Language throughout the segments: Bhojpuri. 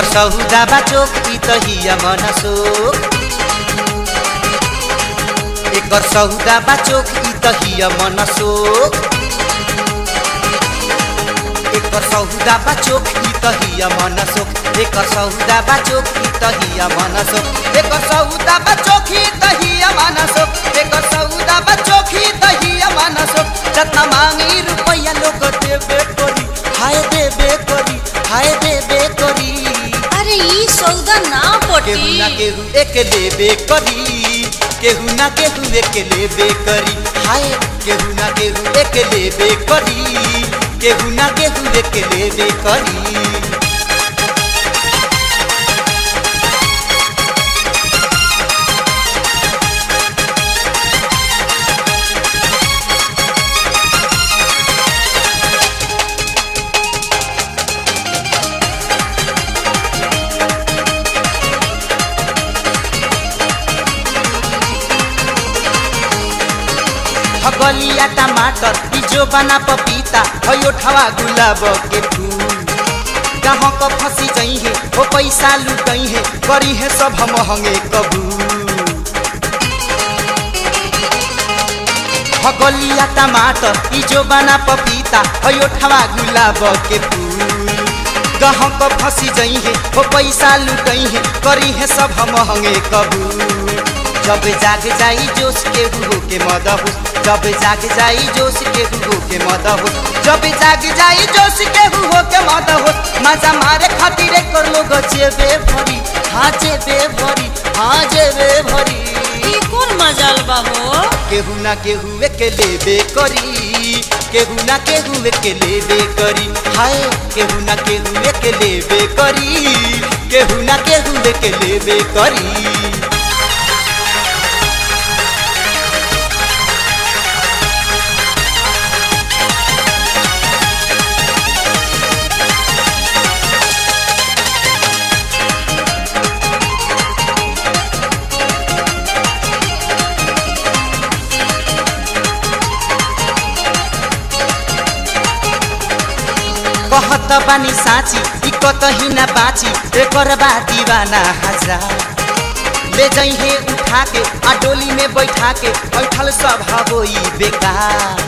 एकर सौदा बा चोख ई तहिया मनसोख एकर सौदा बा चोख ई तहिया मनसोख एकर सौदा बा चोख ई तहिया मनसोख एकर सौदा बा चोख ई तहिया मनसोख एकर सौदा बा चोख ई तहिया मनसोख एकर सौदा बा चोख ई तहिया मनसोख जतना मांगी रुपया लोग देबे करी हाय देबे करी हाय देबे करी अरे ई सौदा ना पटी केहू ना केहू एक लेबे करी केहू ना केहू एक लेबे करी हाय केहू ना केहू एक लेबे करी केहू ना केहू एक लेबे करी गलिया टमाटर जो बना पपीता भयो ठवा गुलाब के फूल कहाँ क फंसी गई है वो पैसा लुटई है करी है सब महंगे कबूल गलिया टमाटर जो बना पपीता भयो ठवा गुलाब के फूल कहाँ क फंसी गई है वो पैसा लुटई है करी है सब महंगे कबूल जब जाग जाई जोश के हुओ के मदहोश जब जाग जाई जोश के हुओ के मदहोश जब जाग जाई जोश के हुओ के मदहोश मजा मारे खातिर कर लोग जेबे भरी हाँ जेबे भरी हाँ जेबे भरी ई कौन मजाल बा हो केहू ना केहू एक लेबे करी केहू ना केहू एक लेबे करी हाय केहू ना केहू एक लेबे करी केहू ना केहू एक लेबे करी कहत बानी साची ई कतही ना बाची एकर बा दीवाना हजार ले जइहे उठा के आ डोली में बैठा के बैठल सब होई बेकार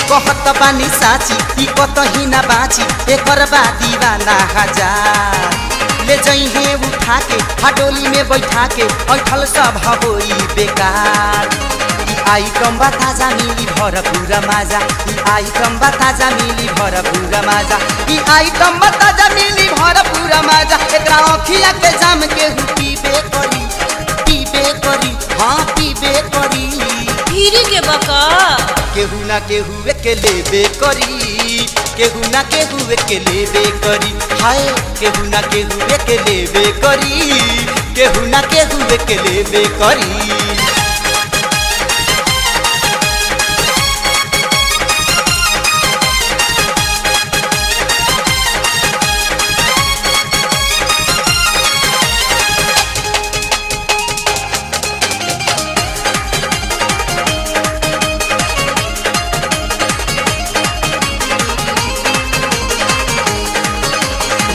कहत बानी साची ई कतही ना बाची एकर बा दीवाना हजार ले जइहे उठा के आ डोली में बैठा के बैठल सब होई बेकार आइटम बा ताजा मिली भरपूर माजा आइटम बा ताजा मिली भरपूर माजा आइटम बा ताजा मिली भरपूर माजा एकरा अखिया के जाम के पीबे करी हाँ पीबे करी फिरी के बका केहू ना केहू एक लेबे करी केहू ना केहू एक लेबे करी हाय केहू ना केहू एक लेबे करी केहू ना केहू एक लेबे करी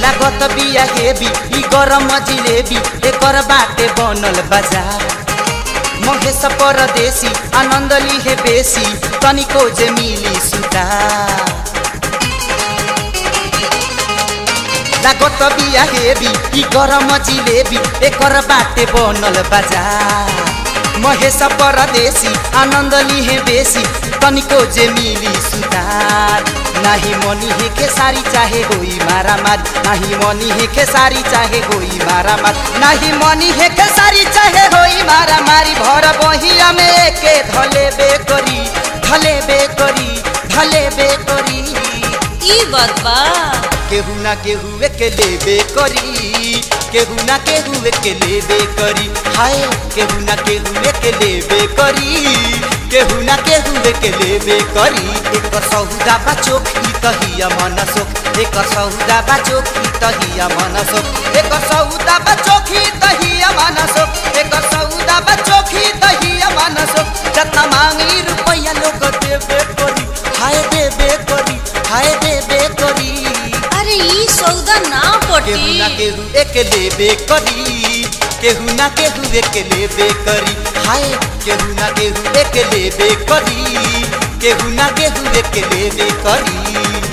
लागत बिया हेबी ई गरम जिलेबी एकर बाटे बनल बाजार महेश परदेसी आनंद लिहे बेसी तनिको जे मिली सुता लागत बिया हेबी ई गरम जिलेबी एकर बाटे बनल बाजार महेश परदेसी आनंद लिहे बेसी तनिको जे मिली सुतार नाही मनी हे खेसारी चाहे होई मारा मारी नाही मनी हे खेसारी चाहे होई मारा मारी नाही मनी हे खेसारी चाहे होई मारा मारी भर बहिया में के धले बेकरी ई बात बा केहू ना केहू एक लेबे करी केहू ना केहू एक लेबे करी हाय केहू ना केहू एक लेबे करी केहू ना केहू एक लेबे करी एकर सौदा बा चोख ई तहिया मनसोख एकर सौदा बा चोख ई तहिया मनसोख एकर सौदा बा चोख ई तहिया मनसोख एकर सौदा बा चोख ई तहिया मनसोख जतना मांगी रुपया लोग देबे करी हाय देबे करी केहू ना केहू एक लेबे करी, केहू ना केहू एक लेबे करी, हाय केहू ना केहू एक लेबे करी, केहू ना केहू एक लेबे करी।